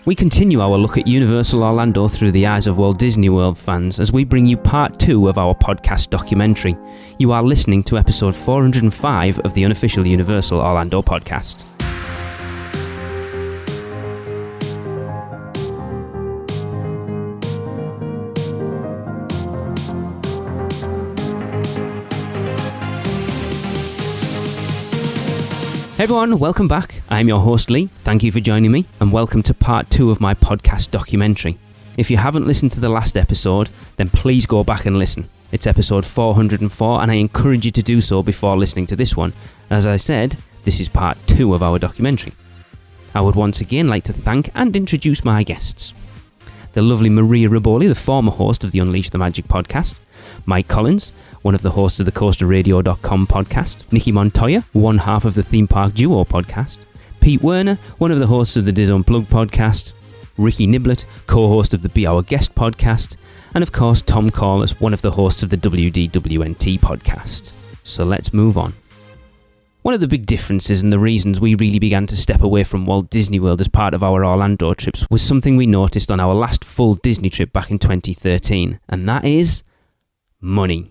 We continue our look at Universal Orlando through the eyes of Walt Disney World fans as we bring you part 2 of our podcast documentary. You are listening to episode 405 of the unofficial Universal Orlando podcast. Hey everyone, welcome back. I'm your host Lee. Thank you for joining me and welcome to part 2 of my podcast documentary. If you haven't listened to the last episode, then please go back and listen. It's episode 404 and I encourage you to do so before listening to this one. As I said, this is part 2 of our documentary. I would once again like to thank and introduce my guests. The lovely Maria Riboli, the former host of the Unleash the Magic podcast. Mike Collins, one of the hosts of the CoasterRadio.com podcast. Nikki Montoya, one half of the Theme Park Duo podcast. Pete Werner, one of the hosts of the Diz Unplugged podcast. Ricky Niblett, co-host of the Be Our Guest podcast. And of course, Tom Corliss, one of the hosts of the WDWNT podcast. So let's move on. One of the big differences and the reasons we really began to step away from Walt Disney World as part of our Orlando trips was something we noticed on our last full Disney trip back in 2013, and that is money.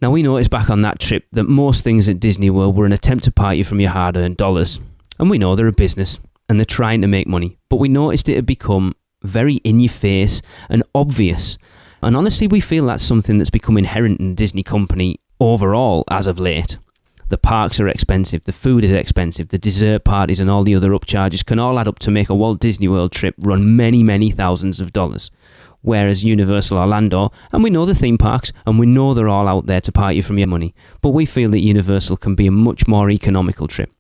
Now, we noticed back on that trip that most things at Disney World were an attempt to part you from your hard-earned dollars. And we know they're a business and they're trying to make money, but we noticed it had become very in-your-face and obvious. And honestly, we feel that's something that's become inherent in the Disney company overall as of late. The parks are expensive, the food is expensive, the dessert parties and all the other upcharges can all add up to make a Walt Disney World trip run many, many thousands of dollars. Whereas Universal Orlando, and we know the theme parks, and we know they're all out there to part you from your money, but we feel that Universal can be a much more economical trip.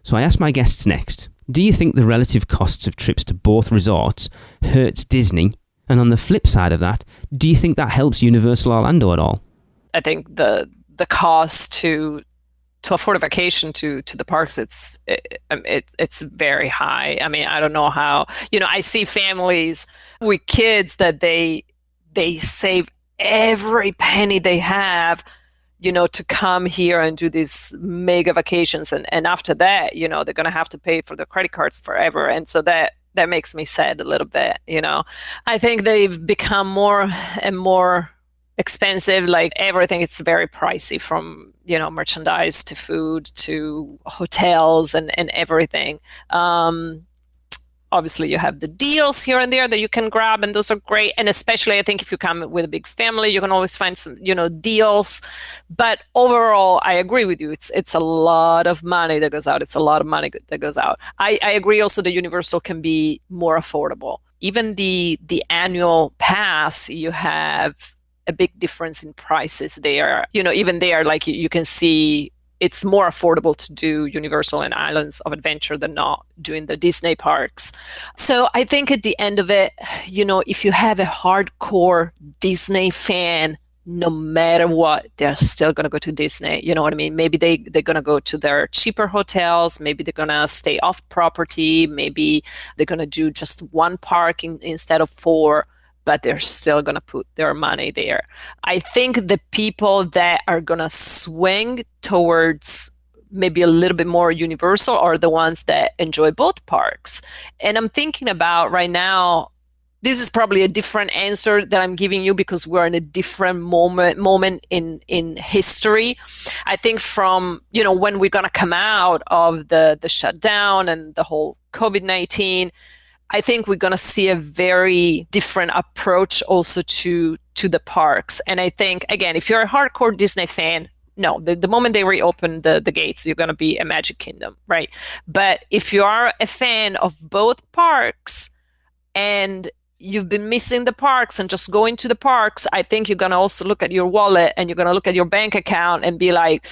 So I asked my guests next, do you think the relative costs of trips to both resorts hurts Disney? And on the flip side of that, do you think that helps Universal Orlando at all? I think the cost to afford a vacation to the parks, it's very high. I mean, I don't know how, I see families with kids that they save every penny they have, to come here and do these mega vacations. And after that, they're going to have to pay for their credit cards forever. And so that makes me sad a little bit, I think they've become more and more expensive, like everything. It's very pricey, from merchandise to food to hotels and everything. Obviously you have the deals here and there that you can grab, and those are great. And especially I think if you come with a big family, you can always find some deals. But overall, I agree with you, it's a lot of money that goes out. I agree also that Universal can be more affordable. Even the annual pass, you have a big difference in prices there. Even there, like you can see, it's more affordable to do Universal and Islands of Adventure than not doing the Disney parks. So I think at the end of it, if you have a hardcore Disney fan, no matter what, they're still going to go to Disney. You know what I mean? Maybe they're going to go to their cheaper hotels. Maybe they're going to stay off property. Maybe they're going to do just one park instead of 4. But they're still going to put their money there. I think the people that are going to swing towards maybe a little bit more Universal are the ones that enjoy both parks. And I'm thinking about right now, this is probably a different answer that I'm giving you because we're in a different moment in history. I think from, when we're going to come out of the shutdown and the whole COVID-19, I think we're going to see a very different approach also to the parks. And I think, again, if you're a hardcore Disney fan, no, the moment they reopen the gates, you're going to be a Magic Kingdom, right? But if you are a fan of both parks and you've been missing the parks and just going to the parks, I think you're going to also look at your wallet and you're going to look at your bank account and be like,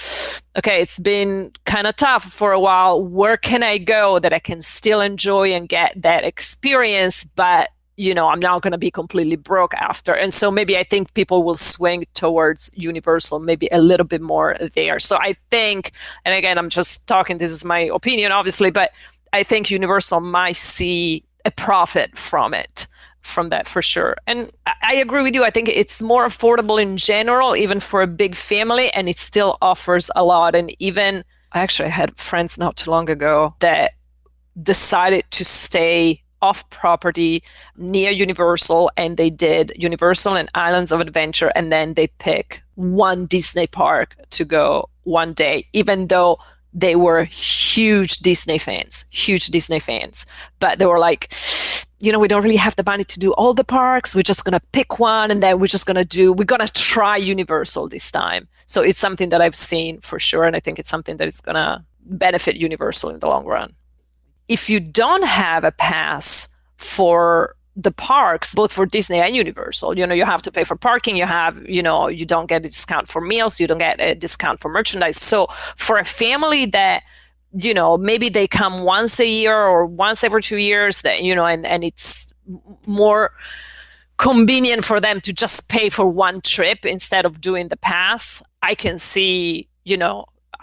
okay, it's been kind of tough for a while. Where can I go that I can still enjoy and get that experience, but I'm now going to be completely broke after. And so maybe I think people will swing towards Universal, maybe a little bit more there. So I think, and again, I'm just talking, this is my opinion, obviously, but I think Universal might see a profit from that for sure. And I agree with you. I think it's more affordable in general, even for a big family, and it still offers a lot. And even I actually had friends not too long ago that decided to stay off property near Universal, and they did Universal and Islands of Adventure, and then they pick one Disney park to go one day, even though they were huge Disney fans. But they were like, we don't really have the money to do all the parks. We're just going to pick one, and then we're going to try Universal this time. So it's something that I've seen for sure, and I think it's something that is going to benefit Universal in the long run. If you don't have a pass for the parks, both for Disney and Universal, you have to pay for parking, you don't get a discount for meals, you don't get a discount for merchandise. So for a family that, maybe they come once a year or once every 2 years, that, and it's more convenient for them to just pay for one trip instead of doing the pass, I can see,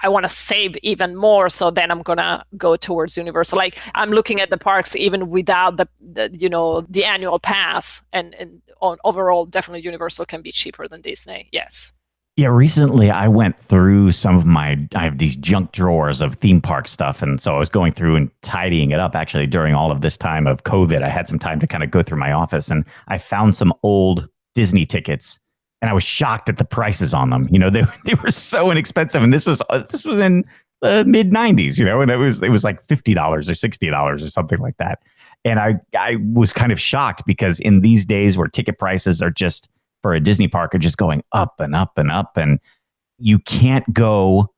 I want to save even more, so then I'm gonna go towards Universal. Like, I'm looking at the parks even without the annual pass, and overall, definitely Universal can be cheaper than Disney. Yes. Yeah, recently I went through I have these junk drawers of theme park stuff, and so I was going through and tidying it up. Actually, during all of this time of COVID, I had some time to kind of go through my office, and I found some old Disney tickets. And I was shocked at the prices on them. They were so inexpensive. And this was in the mid 90s, and it was like $50 or $60 or something like that. And I was kind of shocked, because in these days where ticket prices are just, for a Disney park, are just going up and up and up, and you can't go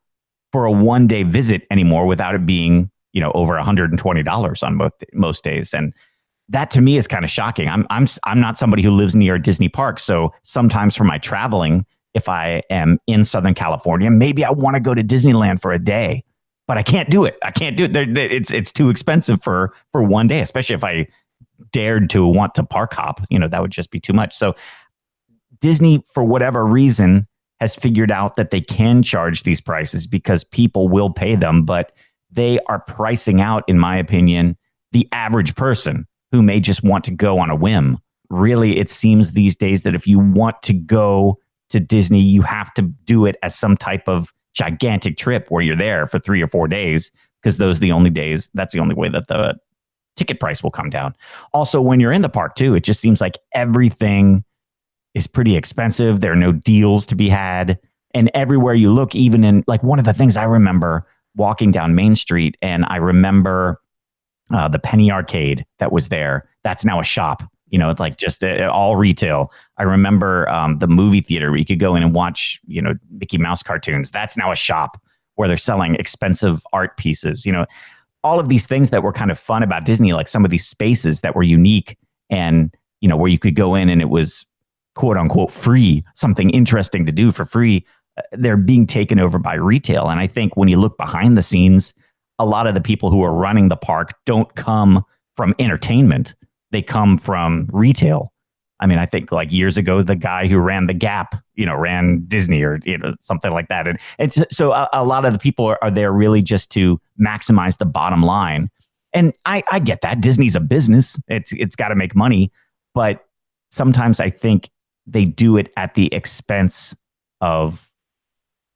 for a one-day visit anymore without it being, over $120 on most days. And that to me is kind of shocking. I'm not somebody who lives near a Disney park, so sometimes for my traveling, if I am in Southern California, maybe I want to go to Disneyland for a day, but I can't do it. It's too expensive for one day, especially if I dared to want to park hop. That would just be too much. So Disney, for whatever reason, has figured out that they can charge these prices because people will pay them, but they are pricing out, in my opinion, the average person who may just want to go on a whim. Really, it seems these days that if you want to go to Disney, you have to do it as some type of gigantic trip where you're there for 3 or 4 days, because those are the only days, that's the only way that the ticket price will come down. Also, when you're in the park too, it just seems like everything is pretty expensive. There are no deals to be had. And everywhere you look, even in, like, one of the things I remember walking down Main Street, and I remember the Penny Arcade that was there, that's now a shop. It's like just all retail. I remember the movie theater where you could go in and watch, Mickey Mouse cartoons. That's now a shop where they're selling expensive art pieces. All of these things that were kind of fun about Disney, like some of these spaces that were unique and, where you could go in and it was quote unquote free, something interesting to do for free. They're being taken over by retail. And I think when you look behind the scenes, a lot of the people who are running the park don't come from entertainment. They come from retail. I mean, I think like years ago, the guy who ran the Gap, ran Disney or, something like that. And so a lot of the people are there really just to maximize the bottom line. And I get that. Disney's a business. It's got to make money. But sometimes I think they do it at the expense of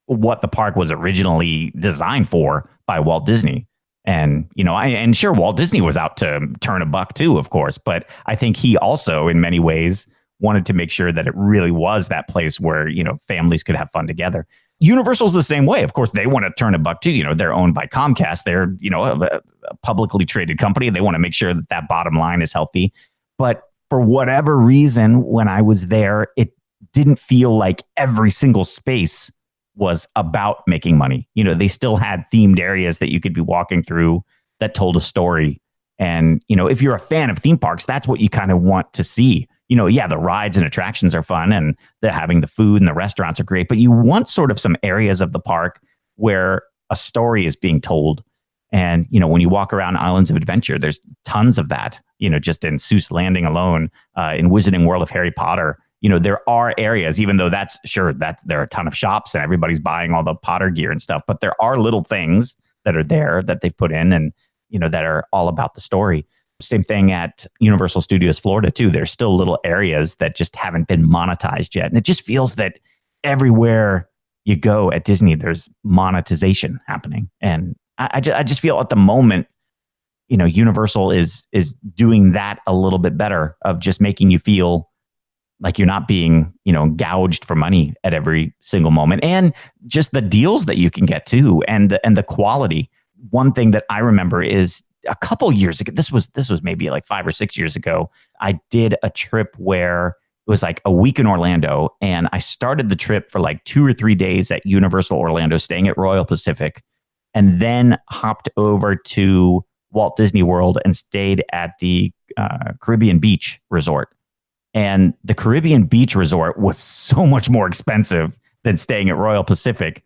what the park was originally designed for by Walt Disney. And, and sure, Walt Disney was out to turn a buck too, of course. But I think he also, in many ways, wanted to make sure that it really was that place where, families could have fun together. Universal's the same way. Of course, they want to turn a buck too. They're owned by Comcast. They're, a publicly traded company. They want to make sure that that bottom line is healthy. But for whatever reason, when I was there, it didn't feel like every single space was about making money. They still had themed areas that you could be walking through that told a story. And, if you're a fan of theme parks, that's what you kind of want to see. The rides and attractions are fun and having the food and the restaurants are great, but you want sort of some areas of the park where a story is being told. And, when you walk around Islands of Adventure, there's tons of that, just in Seuss Landing alone, in Wizarding World of Harry Potter. There are areas, even though there are a ton of shops and everybody's buying all the Potter gear and stuff, but there are little things that are there that they've put in and, that are all about the story. Same thing at Universal Studios Florida too. There's still little areas that just haven't been monetized yet. And it just feels that everywhere you go at Disney, there's monetization happening. And I just feel at the moment, Universal is doing that a little bit better, of just making you feel like you're not being, gouged for money at every single moment, and just the deals that you can get too, and the quality. One thing that I remember is a couple years ago, this was maybe like 5 or 6 years ago, I did a trip where it was like a week in Orlando, and I started the trip for like 2 or 3 days at Universal Orlando, staying at Royal Pacific, and then hopped over to Walt Disney World and stayed at the Caribbean Beach Resort. And the Caribbean Beach Resort was so much more expensive than staying at Royal Pacific,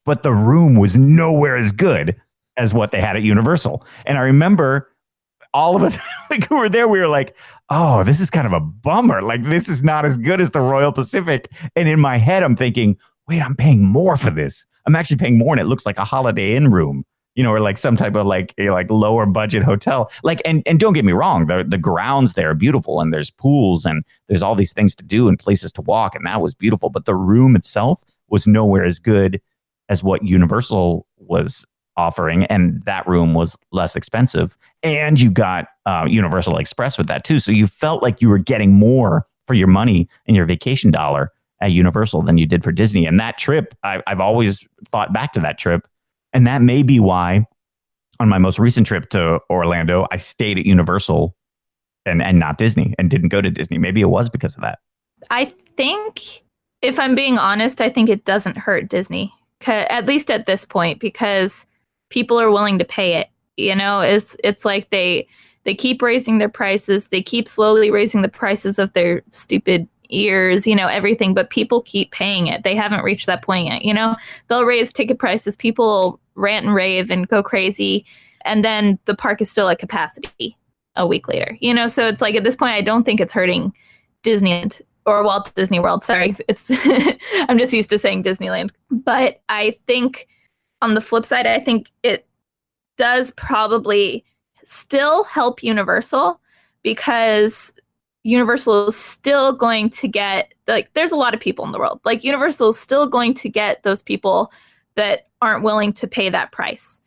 but the room was nowhere as good as what they had at Universal. And I remember all of us who were there, we were like, oh, this is kind of a bummer. Like, this is not as good as the Royal Pacific. And in my head, I'm thinking, wait, I'm paying more for this. I'm actually paying more, and it looks like a Holiday Inn room, or like some type of like lower budget hotel. Like, and don't get me wrong, the grounds there are beautiful, and there's pools, and there's all these things to do and places to walk, and that was beautiful. But the room itself was nowhere as good as what Universal was offering, and that room was less expensive. And you got Universal Express with that too. So you felt like you were getting more for your money and your vacation dollar at Universal than you did for Disney. And that trip, I've always thought back to that trip. And that may be why on my most recent trip to Orlando, I stayed at Universal and not Disney, and didn't go to Disney. Maybe it was because of that. I think, if I'm being honest, I think it doesn't hurt Disney, at least at this point, because people are willing to pay it. It's like they keep raising their prices. They keep slowly raising the prices of their stupid ears, everything, but people keep paying it. They haven't reached that point yet. They'll raise ticket prices. People rant and rave and go crazy. And then the park is still at capacity a week later, so it's like, at this point, I don't think it's hurting Disneyland or Walt Disney World. Sorry. It's, I'm just used to saying Disneyland, but I think on the flip side, I think it does probably still help Universal, because Universal is still going to get, like, there's a lot of people in the world. Like, Universal is still going to get those people that aren't willing to pay that price.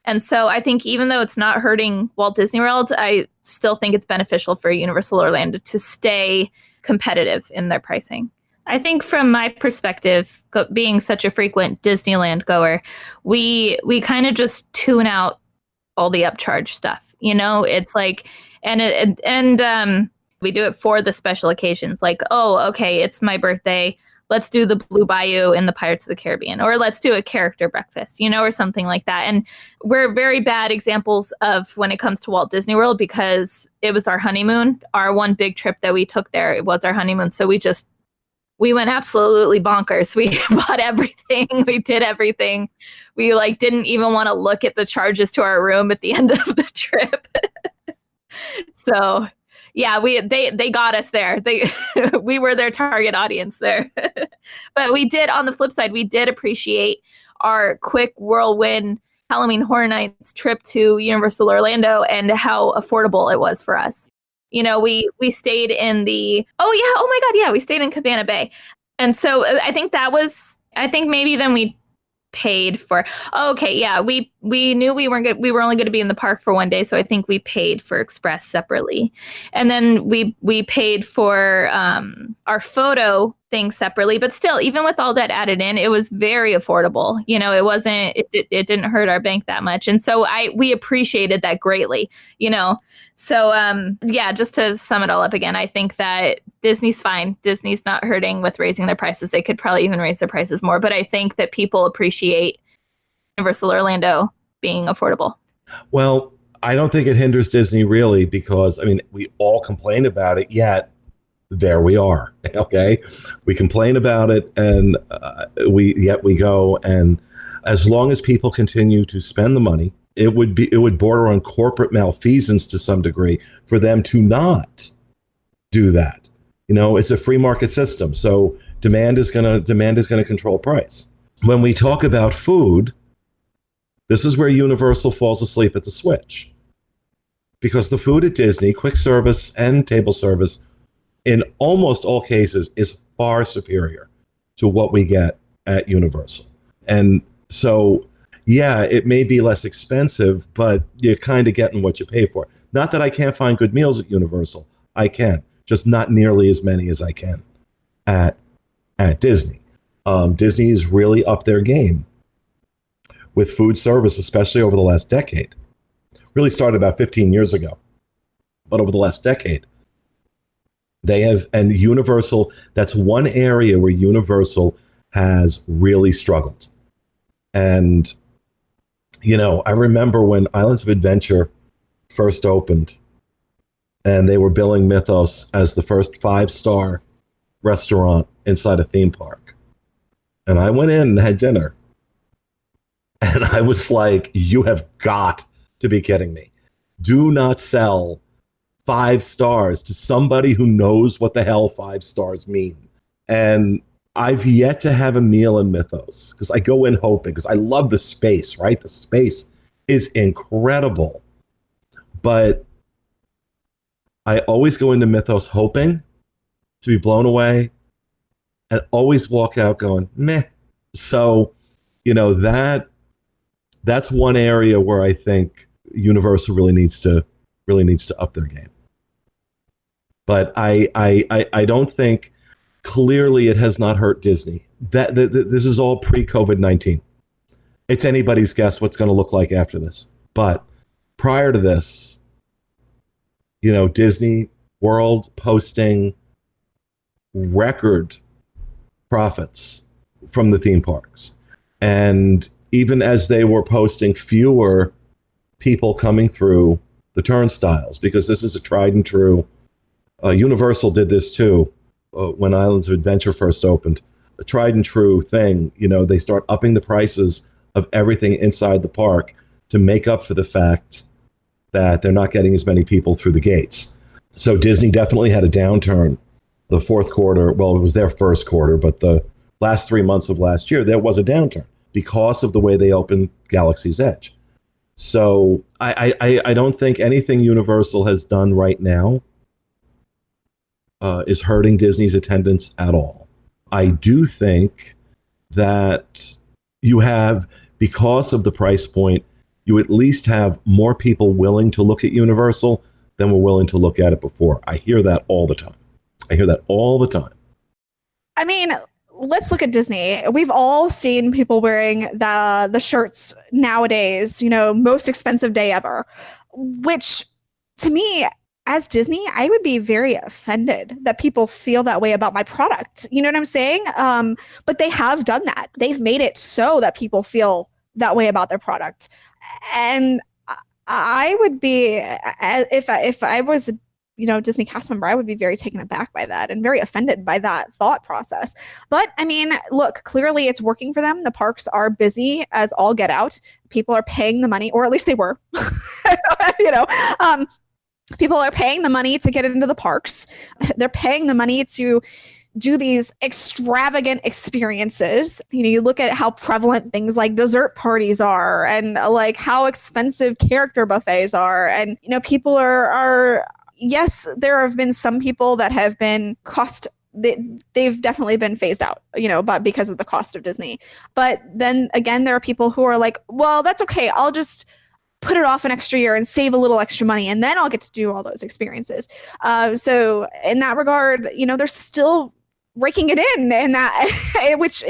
And so I think even though it's not hurting Walt Disney World, I still think it's beneficial for Universal Orlando to stay competitive in their pricing. I think from my perspective, being such a frequent Disneyland goer, we kind of just tune out all the upcharge stuff. It's like, and we do it for the special occasions. Like, oh, okay, it's my birthday. Let's do the Blue Bayou in the Pirates of the Caribbean, or let's do a character breakfast, or something like that. And we're very bad examples of when it comes to Walt Disney World, because it was our honeymoon. Our one big trip that we took there, it was our honeymoon. So we went absolutely bonkers. We bought everything. We did everything. We didn't even want to look at the charges to our room at the end of the trip. So yeah, they got us there. We were their target audience there. But we did, on the flip side, we did appreciate our quick whirlwind Halloween Horror Nights trip to Universal Orlando and how affordable it was for us. We stayed in we stayed in Cabana Bay. And so I think maybe then we paid for, we knew we were only going to be in the park for one day. So I think we paid for Express separately. And then we paid for our photo thing separately, but still, even with all that added in, it was very affordable. It didn't hurt our bank that much. And so we appreciated that greatly, So just to sum it all up again, I think that Disney's fine. Disney's not hurting with raising their prices. They could probably even raise their prices more, but I think that people appreciate Universal Orlando being affordable. Well, I don't think it hinders Disney really, because we all complain about it, yet there we are. Okay, we complain about it, and we go, and as long as people continue to spend the money, it would border on corporate malfeasance to some degree for them to not do that. It's a free market system, so demand is going to control price. When we talk about food, this is where Universal falls asleep at the switch, because the food at Disney, quick service and table service, in almost all cases, is far superior to what we get at Universal. And so, yeah, it may be less expensive, but you're kind of getting what you pay for. Not that I can't find good meals at Universal. I can, just not nearly as many as I can at Disney. Disney has really upped their game with food service, especially over the last decade. Really started about 15 years ago, but over the last decade, they have, and Universal, that's one area where Universal has really struggled. And, I remember when Islands of Adventure first opened and they were billing Mythos as the first 5-star restaurant inside a theme park. And I went in and had dinner. And I was like, you have got to be kidding me. Do not sell 5 stars to somebody who knows what the hell 5 stars mean. And I've yet to have a meal in Mythos because I go in hoping, because I love the space, right? The space is incredible. But I always go into Mythos hoping to be blown away and always walk out going, meh. So, that's one area where I think Universal really needs to up their game. But I don't think, clearly it has not hurt Disney. That this is all pre-COVID-19. It's anybody's guess what's going to look like after this. But prior to this, Disney World posting record profits from the theme parks. And even as they were posting fewer people coming through the turnstiles, because this is a tried and true. Universal did this too when Islands of Adventure first opened. A tried and true thing. They start upping the prices of everything inside the park to make up for the fact that they're not getting as many people through the gates. So Disney definitely had a downturn the fourth quarter. Well, it was their first quarter, but the last 3 months of last year, there was a downturn because of the way they opened Galaxy's Edge. So I don't think anything Universal has done right now is hurting Disney's attendance at all. I do think that you have, because of the price point, you at least have more people willing to look at Universal than were willing to look at it before. I hear that all the time. I mean, let's look at Disney. We've all seen people wearing the shirts nowadays, most expensive day ever, which to me, as Disney, I would be very offended that people feel that way about my product. You know what I'm saying? But they have done that. They've made it so that people feel that way about their product. And I would be, if I was a Disney cast member, I would be very taken aback by that and very offended by that thought process. But I mean, look, clearly it's working for them. The parks are busy as all get out. People are paying the money, or at least they were. People are paying the money to get into the parks. They're paying the money to do these extravagant experiences. You look at how prevalent things like dessert parties are, and like how expensive character buffets are. And, people are yes, there have been some people that have been they've definitely been phased out, but because of the cost of Disney. But then again, there are people who are like, well, that's okay. I'll just put it off an extra year and save a little extra money, and then I'll get to do all those experiences. So in that regard, they're still raking it in, and that which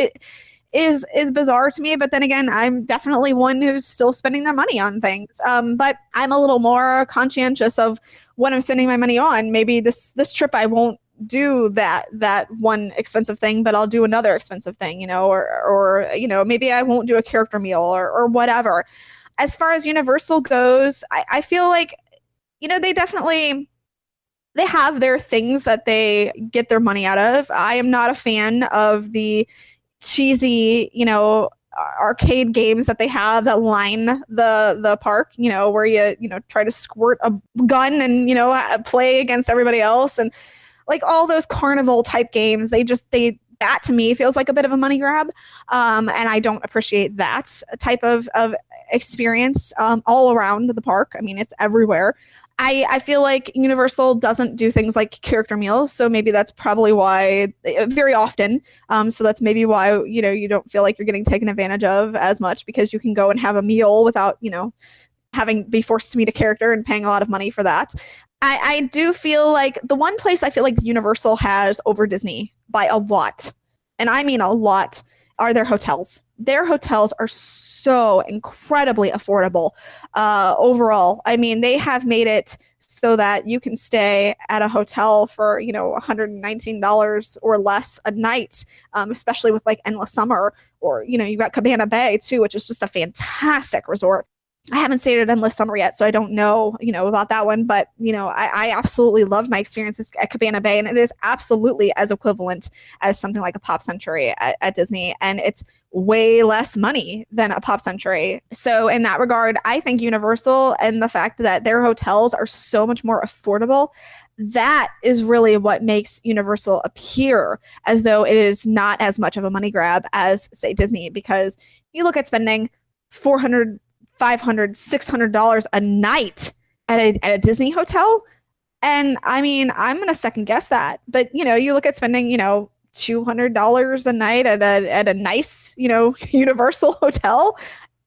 is bizarre to me. But then again, I'm definitely one who's still spending their money on things. But I'm a little more conscientious of what I'm spending my money on. Maybe this trip I won't do that one expensive thing, but I'll do another expensive thing, or maybe I won't do a character meal or whatever. As far as Universal goes, I feel like, they have their things that they get their money out of. I am not a fan of the cheesy, arcade games that they have that line the park, where you try to squirt a gun and, play against everybody else. And like all those carnival type games, that to me feels like a bit of a money grab. And I don't appreciate that type of experience all around the park. I mean, it's everywhere. I feel like Universal doesn't do things like character meals, so maybe that's probably why very often. So that's maybe why you don't feel like you're getting taken advantage of as much, because you can go and have a meal without having be forced to meet a character and paying a lot of money for that. I do feel like the one place I feel like Universal has over Disney by a lot, and I mean a lot, are their hotels. Their hotels are so incredibly affordable overall. I mean, they have made it so that you can stay at a hotel for, $119 or less a night, especially with like Endless Summer, or, you've got Cabana Bay too, which is just a fantastic resort. I haven't stayed at Endless Summer yet, so I don't know, about that one. But, I absolutely love my experiences at Cabana Bay, and it is absolutely as equivalent as something like a Pop Century at Disney. And it's way less money than a Pop Century. So in that regard, I think Universal, and the fact that their hotels are so much more affordable, that is really what makes Universal appear as though it is not as much of a money grab as, say, Disney. Because you look at spending $400, $500, $600 a night at a Disney hotel, and I mean, I'm gonna second guess that. But you look at spending $200 a night at a nice Universal hotel,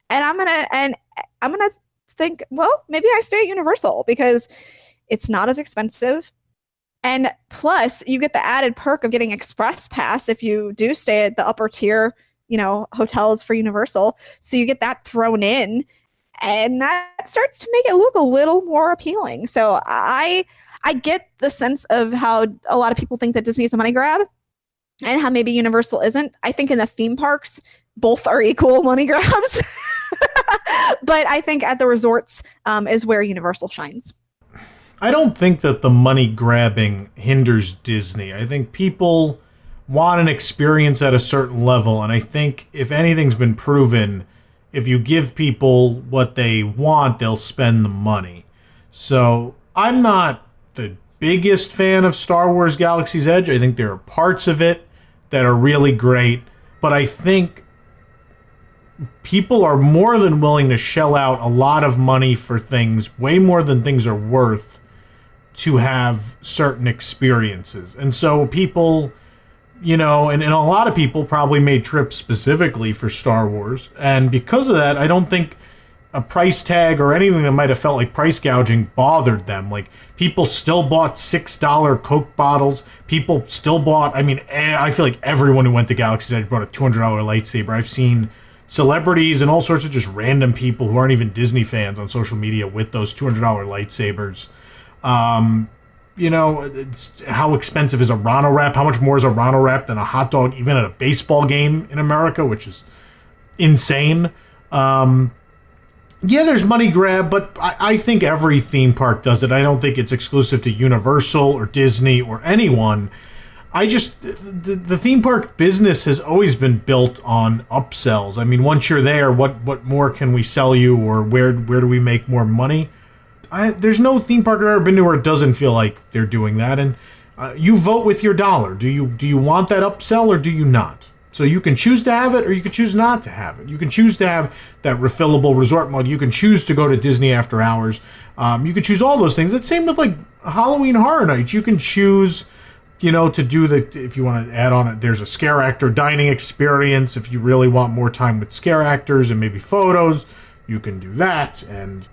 and I'm gonna think, well, maybe I stay at Universal because it's not as expensive, and plus you get the added perk of getting Express Pass if you do stay at the upper tier hotels for Universal. So you get that thrown in, and that starts to make it look a little more appealing. So I get the sense of how a lot of people think that Disney is a money grab and how maybe Universal isn't. I think in the theme parks, both are equal money grabs. But I think at the resorts is where Universal shines. I don't think that the money grabbing hinders Disney. I think people want an experience at a certain level, and I think if anything's been proven, if you give people what they want, they'll spend the money. So I'm not the biggest fan of Star Wars Galaxy's Edge. I think there are parts of it that are really great, but I think people are more than willing to shell out a lot of money for things, way more than things are worth, to have certain experiences. And so people, and a lot of people probably made trips specifically for Star Wars. And because of that, I don't think a price tag or anything that might have felt like price gouging bothered them. Like, people still bought $6 Coke bottles. People still bought, I feel like everyone who went to Galaxy's Edge bought a $200 lightsaber. I've seen celebrities and all sorts of just random people who aren't even Disney fans on social media with those $200 lightsabers. How expensive is a Rano wrap? How much more is a Rano wrap than a hot dog, even at a baseball game in America, which is insane. There's money grab, but I think every theme park does it. I don't think it's exclusive to Universal or Disney or anyone. The theme park business has always been built on upsells. I mean, once you're there, what more can we sell you, or where do we make more money? There's no theme park I've ever been to where it doesn't feel like they're doing that. And you vote with your dollar. Do you want that upsell or do you not? So you can choose to have it or you can choose not to have it. You can choose to have that refillable resort mode. You can choose to go to Disney after hours. You can choose all those things. It's the same with like Halloween Horror Nights. You can choose, to do if you want to add on it, there's a scare actor dining experience. If you really want more time with scare actors and maybe photos, you can do that. And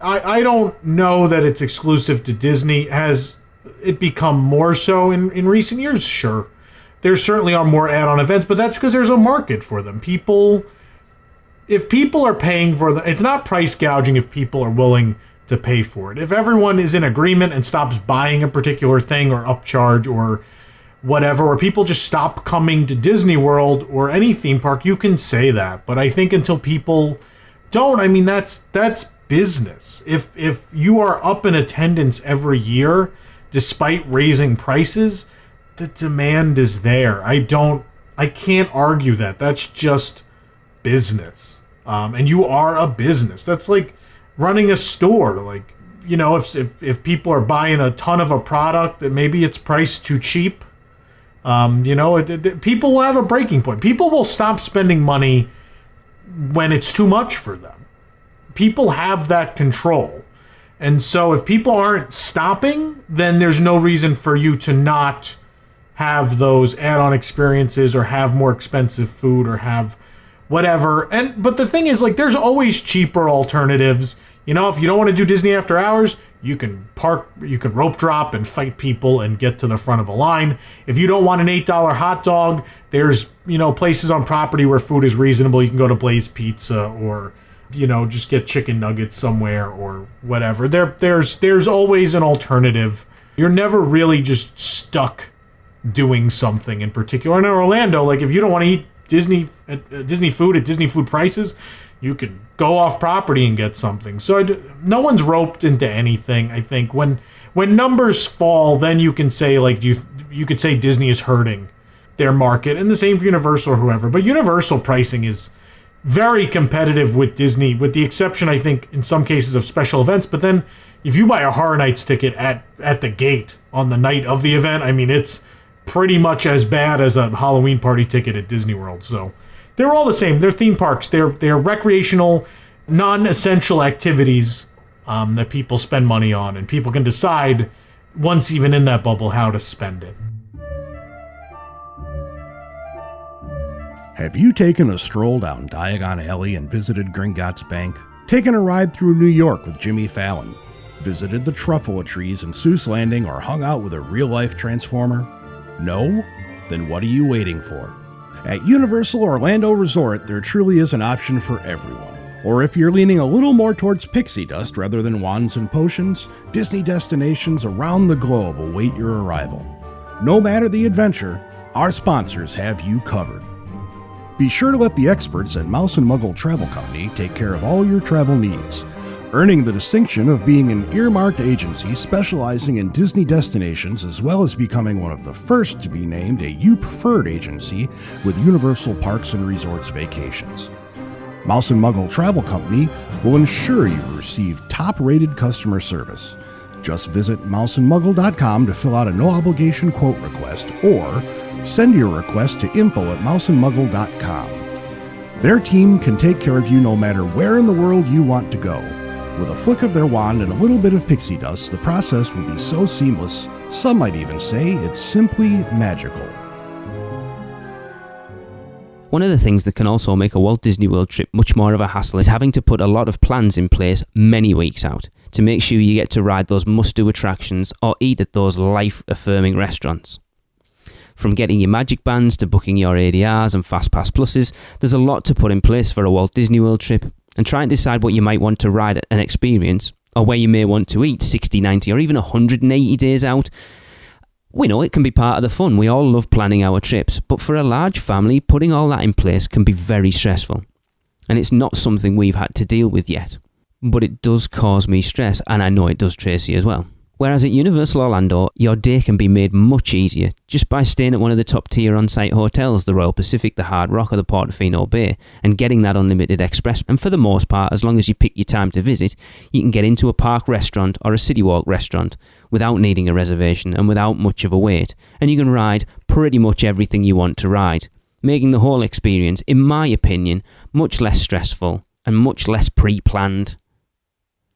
I don't know that it's exclusive to Disney. Has it become more so in recent years? Sure. There certainly are more add-on events, but that's because there's a market for them. If people are paying for them, it's not price gouging if people are willing to pay for it. If everyone is in agreement and stops buying a particular thing or upcharge or whatever, or people just stop coming to Disney World or any theme park, you can say that. But I think until people don't, that's business. If you are up in attendance every year, despite raising prices, the demand is there. I can't argue that. That's just business. And you are a business. That's like running a store. Like, if people are buying a ton of a product that maybe it's priced too cheap, people will have a breaking point. People will stop spending money when it's too much for them. People have that control. And so if people aren't stopping, then there's no reason for you to not have those add-on experiences or have more expensive food or have whatever. But the thing is, like, there's always cheaper alternatives. You know, if you don't want to do Disney After Hours, you can rope drop and fight people and get to the front of a line. If you don't want an $8 hot dog, there's, places on property where food is reasonable. You can go to Blaze Pizza or, just get chicken nuggets somewhere or whatever. There's always an alternative. You're never really just stuck doing something in particular. In Orlando, like, if you don't want to eat Disney food at Disney food prices, you could go off property and get something. So no one's roped into anything. I think when numbers fall, then you can say, like, you could say Disney is hurting their market, and the same for Universal or whoever. But Universal pricing is very competitive with Disney, with the exception, I think, in some cases of special events. But then if you buy a Horror Nights ticket at the gate on the night of the event, I mean, it's pretty much as bad as a Halloween party ticket at Disney World. So they're all the same. They're theme parks. They're recreational, non-essential activities that people spend money on, and people can decide once even in that bubble how to spend it. Have you taken a stroll down Diagon Alley and visited Gringotts Bank? Taken a ride through New York with Jimmy Fallon? Visited the Truffula Trees in Seuss Landing or hung out with a real-life Transformer? No? Then what are you waiting for? At Universal Orlando Resort, there truly is an option for everyone. Or if you're leaning a little more towards pixie dust rather than wands and potions, Disney destinations around the globe await your arrival. No matter the adventure, our sponsors have you covered. Be sure to let the experts at Mouse Muggle Travel Company take care of all your travel needs, earning the distinction of being an earmarked agency specializing in Disney destinations, as well as becoming one of the first to be named a U Preferred agency with Universal Parks and Resorts Vacations. Mouse Muggle Travel Company will ensure you receive top-rated customer service. Just visit mouseandmuggle.com to fill out a no-obligation quote request, or send your request to info@mouseandmuggle.com. Their team can take care of you no matter where in the world you want to go. With a flick of their wand and a little bit of pixie dust, the process will be so seamless, some might even say it's simply magical. One of the things that can also make a Walt Disney World trip much more of a hassle is having to put a lot of plans in place many weeks out to make sure you get to ride those must-do attractions or eat at those life-affirming restaurants. From getting your magic bands to booking your ADRs and FastPass Pluses, there's a lot to put in place for a Walt Disney World trip, and try and decide what you might want to ride and experience, or where you may want to eat 60, 90 or even 180 days out. We know it can be part of the fun. We all love planning our trips, but for a large family, putting all that in place can be very stressful. And it's not something we've had to deal with yet. But it does cause me stress, and I know it does Tracy as well. Whereas at Universal Orlando, your day can be made much easier just by staying at one of the top tier on-site hotels, the Royal Pacific, the Hard Rock or the Portofino Bay, and getting that unlimited express. And for the most part, as long as you pick your time to visit, you can get into a park restaurant or a City Walk restaurant without needing a reservation and without much of a wait. And you can ride pretty much everything you want to ride, making the whole experience, in my opinion, much less stressful and much less pre-planned.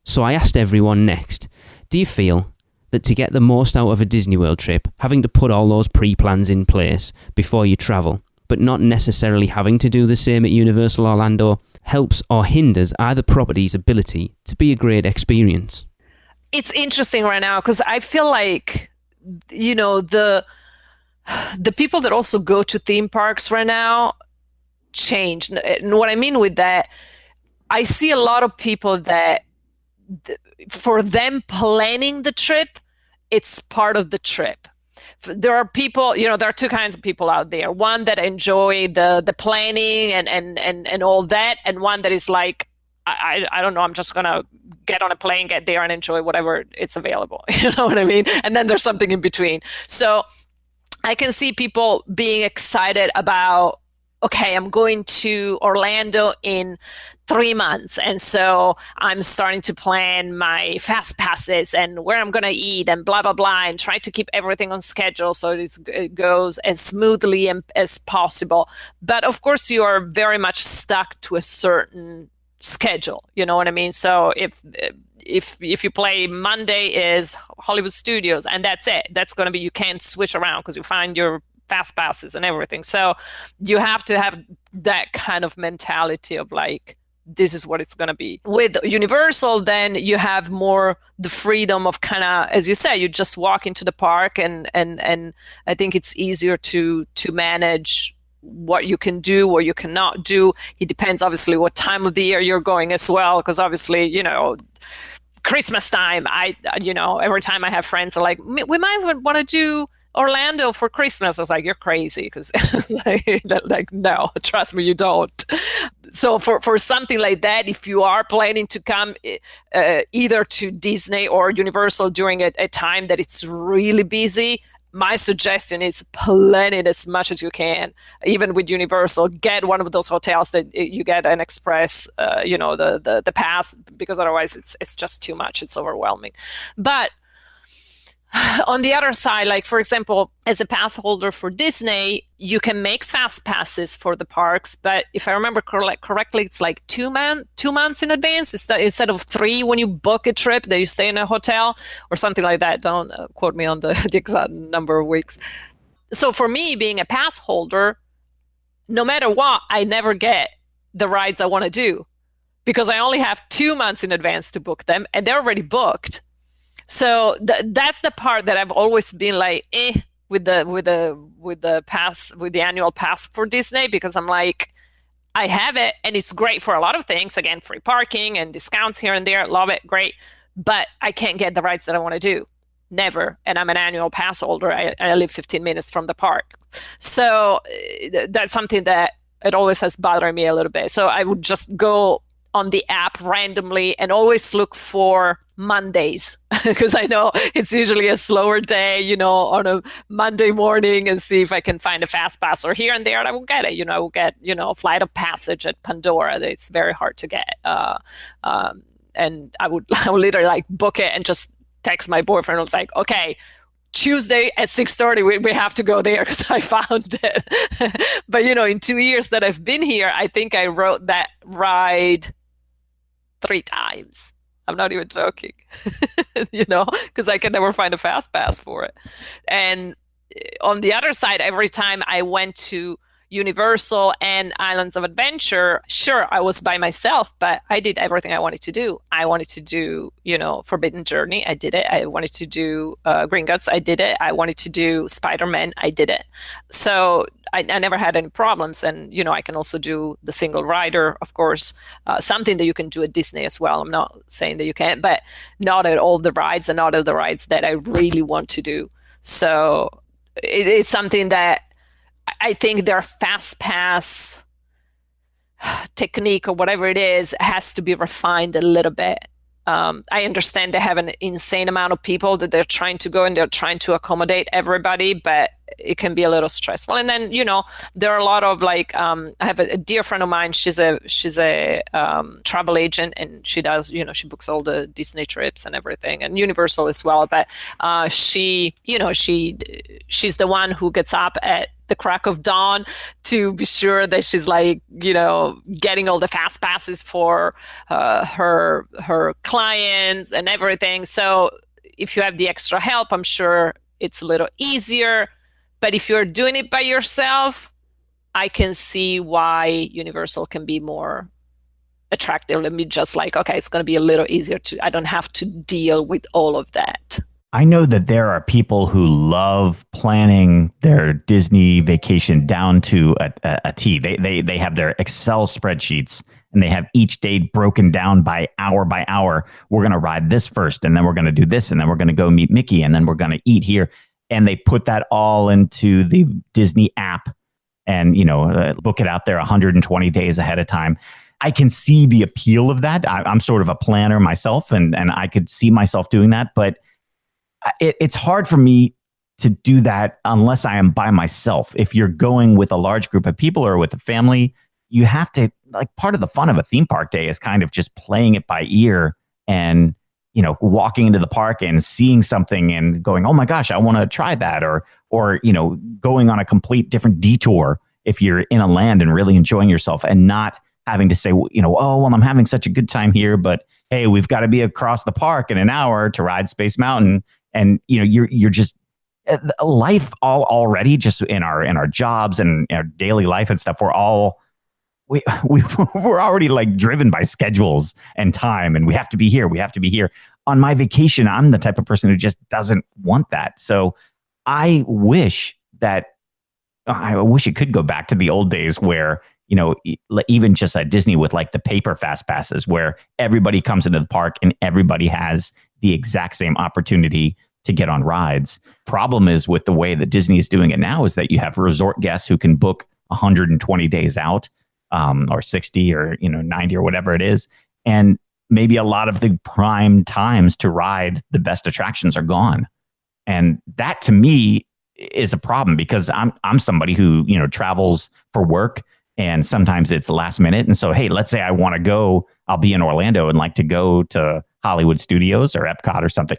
So I asked everyone next, do you feel that to get the most out of a Disney World trip, having to put all those pre-plans in place before you travel, but not necessarily having to do the same at Universal Orlando, helps or hinders either property's ability to be a great experience? It's interesting right now because I feel like, the people that also go to theme parks right now change. And what I mean with that, I see a lot of people that for them planning the trip, it's part of the trip. There are people, there are two kinds of people out there. One that enjoy the planning and all that, and one that is like, I don't know, I'm just gonna get on a plane, get there and enjoy whatever it's available. You know what I mean? And then there's something in between. So I can see people being excited about, okay, I'm going to Orlando in 3 months. And so I'm starting to plan my fast passes and where I'm going to eat and blah, blah, blah, and try to keep everything on schedule so it goes as smoothly as possible. But of course, you are very much stuck to a certain schedule. You know what I mean? So if if you play Monday is Hollywood Studios and that's it. That's going to be, you can't switch around because you find your fast passes and everything. So you have to have that kind of mentality of like, this is what it's going to be. With Universal, then you have more the freedom of kind of, as you say, you just walk into the park and I think it's easier to manage what you can do, what you cannot do. It depends obviously what time of the year you're going as well, because obviously, you know, Christmas time, every time I have friends are like, we might want to do Orlando for Christmas. I was like, you're crazy, because like, no, trust me, you don't. So for something like that, if you are planning to come either to Disney or Universal during a time that it's really busy, my suggestion is plan it as much as you can. Even with Universal, get one of those hotels that you get an express, the pass, because otherwise it's just too much. It's overwhelming. But on the other side, like for example, as a pass holder for Disney, you can make fast passes for the parks, but if I remember correctly, it's like 2 months in advance instead of 3 when you book a trip that you stay in a hotel or something like that. Don't quote me on the exact number of weeks. So for me, being a pass holder, no matter what, I never get the rides I want to do because I only have 2 months in advance to book them, and they're already booked. So that's the part that I've always been like, with the annual pass for Disney, because I'm like, I have it and it's great for a lot of things. Again, free parking and discounts here and there. Love it. Great. But I can't get the rides that I want to do. Never. And I'm an annual pass holder. I live 15 minutes from the park. So that's something that it always has bothered me a little bit. So I would just go on the app randomly and always look for Mondays because I know it's usually a slower day, on a Monday morning, and see if I can find a fast pass, or here and there I will get it. I will get, a flight of passage at Pandora. It's very hard to get. And I would literally like book it and just text my boyfriend. I was like, okay, Tuesday at 6:30, we have to go there because I found it. But, in 2 years that I've been here, I think I wrote that ride 3 times. I'm not even joking, because I can never find a fast pass for it. And on the other side, every time I went to Universal and Islands of Adventure, sure, I was by myself, but I did everything I wanted to do. I wanted to do, Forbidden Journey. I did it. I wanted to do Gringotts. I did it. I wanted to do Spider-Man. I did it. So I never had any problems. And, I can also do the single rider, of course, something that you can do at Disney as well. I'm not saying that you can't, but not at all the rides and not at the rides that I really want to do. So it's something that I think their fast pass technique or whatever it is has to be refined a little bit. I understand they have an insane amount of people that they're trying to go and they're trying to accommodate everybody, but it can be a little stressful. And then, there are a lot of like, I have a dear friend of mine. She's a travel agent, and she does, she books all the Disney trips and everything, and Universal as well. But she's the one who gets up at the crack of dawn to be sure that she's like, getting all the fast passes for her clients and everything. So if you have the extra help, I'm sure it's a little easier. But if you're doing it by yourself, I can see why Universal can be more attractive. Let me just like, okay, it's going to be a little easier I don't have to deal with all of that. I know that there are people who love planning their Disney vacation down to a T. They have their Excel spreadsheets, and they have each day broken down by hour. We're going to ride this first, and then we're going to do this, and then we're going to go meet Mickey, and then we're going to eat here. And they put that all into the Disney app and, book it out there 120 days ahead of time. I can see the appeal of that. I'm sort of a planner myself, and I could see myself doing that, but it's hard for me to do that unless I am by myself. If you're going with a large group of people or with a family, you have to, like, part of the fun of a theme park day is kind of just playing it by ear and, walking into the park and seeing something and going, oh my gosh, I want to try that. Or, going on a complete different detour if you're in a land and really enjoying yourself and not having to say, oh, well, I'm having such a good time here, but hey, we've got to be across the park in an hour to ride Space Mountain. And, you're just life already just in our jobs and our daily life and stuff. We're already like driven by schedules and time, and we have to be here. We have to be here. On my vacation, I'm the type of person who just doesn't want that. So I wish it could go back to the old days where, even just at Disney with like the paper fast passes, where everybody comes into the park and everybody has the exact same opportunity to get on rides. Problem is with the way that Disney is doing it now is that you have resort guests who can book 120 days out, or 60 or 90 or whatever it is. And maybe a lot of the prime times to ride the best attractions are gone. And that to me is a problem, because I'm somebody who, travels for work, and sometimes it's last minute. And so, hey, let's say I want to go, I'll be in Orlando and like to go to Hollywood Studios or Epcot or something.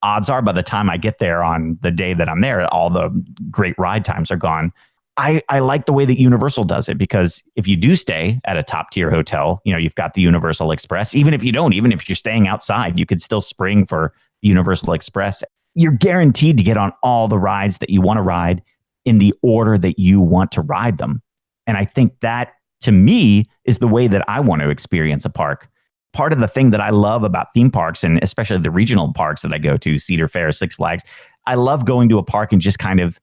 Odds are by the time I get there on the day that I'm there, all the great ride times are gone. I like the way that Universal does it, because if you do stay at a top tier hotel, you've got the Universal Express. Even if you're staying outside, you could still spring for Universal Express. You're guaranteed to get on all the rides that you want to ride in the order that you want to ride them. And I think that, to me, is the way that I want to experience a park. Part of the thing that I love about theme parks, and especially the regional parks that I go to, Cedar Fair, Six Flags, I love going to a park and just kind of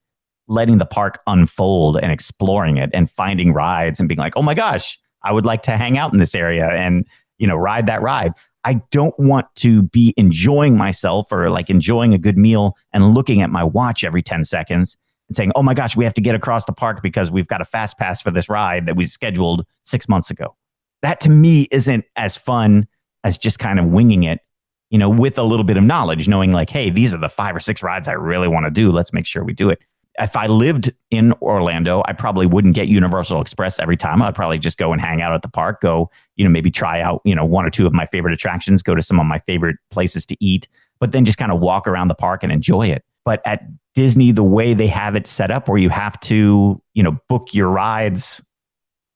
letting the park unfold and exploring it and finding rides and being like, oh my gosh, I would like to hang out in this area and, ride that ride. I don't want to be enjoying myself or like enjoying a good meal and looking at my watch every 10 seconds and saying, oh my gosh, we have to get across the park because we've got a fast pass for this ride that we scheduled 6 months ago. That to me isn't as fun as just kind of winging it, with a little bit of knowledge, knowing like, hey, these are the 5 or 6 rides I really want to do. Let's make sure we do it. If I lived in Orlando, I probably wouldn't get Universal Express every time. I'd probably just go and hang out at the park, go, maybe try out, 1 or 2 of my favorite attractions, go to some of my favorite places to eat, but then just kind of walk around the park and enjoy it. But at Disney, the way they have it set up where you have to, book your rides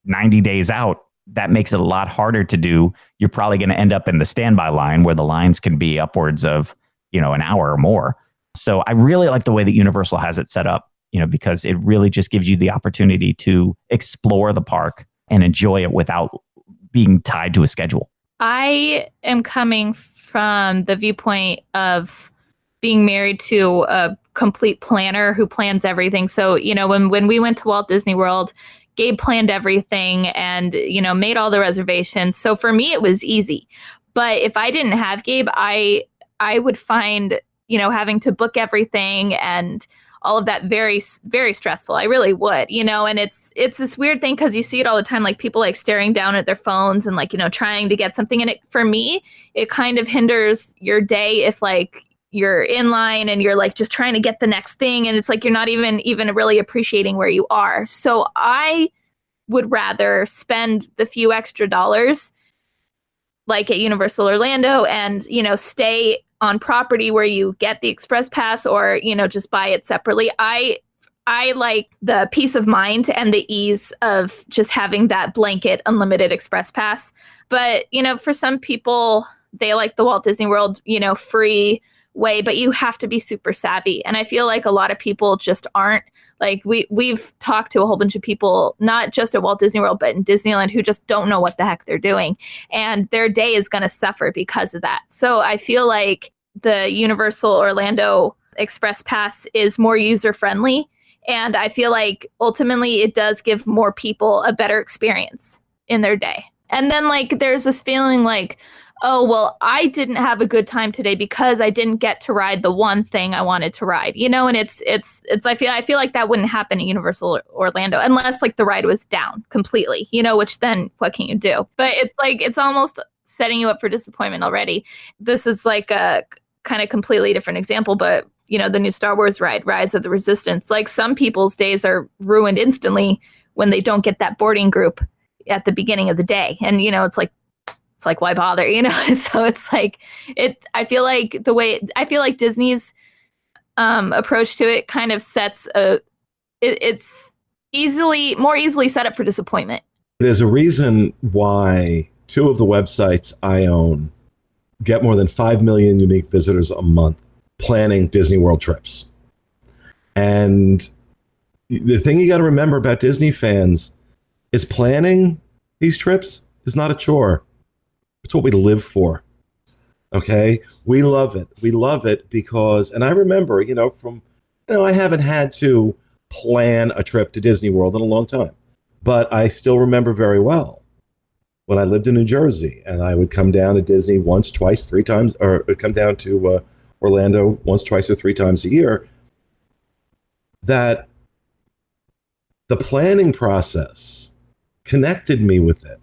90 days out, that makes it a lot harder to do. You're probably going to end up in the standby line where the lines can be upwards of, an hour or more. So I really like the way that Universal has it set up, because it really just gives you the opportunity to explore the park and enjoy it without being tied to a schedule. I am coming from the viewpoint of being married to a complete planner who plans everything. So, when we went to Walt Disney World, Gabe planned everything and, made all the reservations. So for me, it was easy. But if I didn't have Gabe, I would find, having to book everything and all of that very, very stressful. I really would, and it's this weird thing because you see it all the time, like people like staring down at their phones and like, trying to get something. And for me, it kind of hinders your day if like you're in line and you're like just trying to get the next thing. And it's like, you're not even really appreciating where you are. So I would rather spend the few extra dollars like at Universal Orlando and, stay on property where you get the express pass or, just buy it separately. I like the peace of mind and the ease of just having that blanket unlimited express pass. But, for some people, they like the Walt Disney World, free way, but you have to be super savvy. And I feel like a lot of people just aren't. Like we've talked to a whole bunch of people, not just at Walt Disney World, but in Disneyland, who just don't know what the heck they're doing. And their day is going to suffer because of that. So I feel like the Universal Orlando Express Pass is more user-friendly. And I feel like ultimately it does give more people a better experience in their day. And then like there's this feeling like, oh, well, I didn't have a good time today because I didn't get to ride the one thing I wanted to ride, and it's I feel like that wouldn't happen at Universal Orlando unless like the ride was down completely, which then what can you do? But it's like, it's almost setting you up for disappointment already. This is like a kind of completely different example, but the new Star Wars ride, Rise of the Resistance, like some people's days are ruined instantly when they don't get that boarding group at the beginning of the day. And, it's like, why bother, So it's like, I feel like Disney's approach to it kind of sets it's more easily set up for disappointment. There's a reason why two of the websites I own get more than 5 million unique visitors a month planning Disney World trips. And the thing you got to remember about Disney fans is planning these trips is not a chore. It's what we live for. Okay? We love it. We love it because, and I remember, I haven't had to plan a trip to Disney World in a long time, but I still remember very well when I lived in New Jersey and I would come down to Disney once, twice, three times, or come down to Orlando once, twice, or three times a year, that the planning process connected me with it.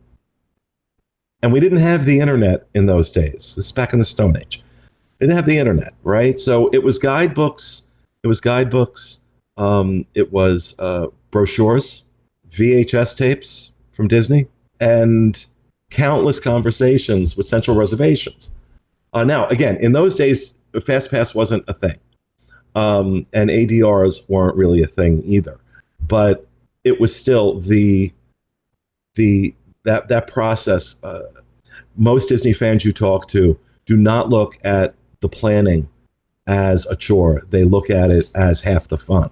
And we didn't have the internet in those days. This is back in the Stone Age. We didn't have the internet, right? So it was guidebooks. It was brochures, VHS tapes from Disney, and countless conversations with central reservations. Now, again, in those days, FastPass wasn't a thing. And ADRs weren't really a thing either. But it was still that process. Most Disney fans you talk to do not look at the planning as a chore. They look at it as half the fun.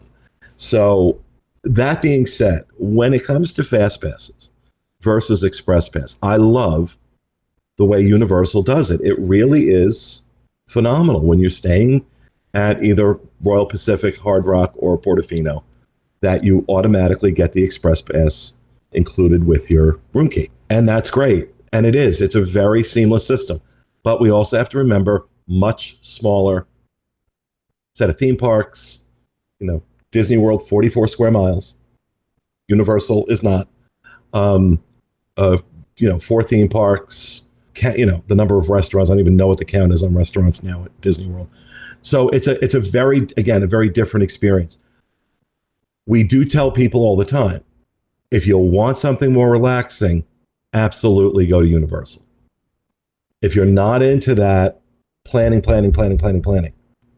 So that being said, when it comes to Fast Passes versus Express Pass, I love the way Universal does it. It really is phenomenal when you're staying at either Royal Pacific, Hard Rock, or Portofino, that you automatically get the Express Pass included with your room key. And that's great. And it's a very seamless system. But we also have to remember, much smaller set of theme parks. Disney World, 44 square miles. Universal is not. 4 theme parks. The number of restaurants. I don't even know what the count is on restaurants now at Disney World. So it's a very different experience. We do tell people all the time, if you'll want something more relaxing, absolutely go to Universal. If you're not into that planning,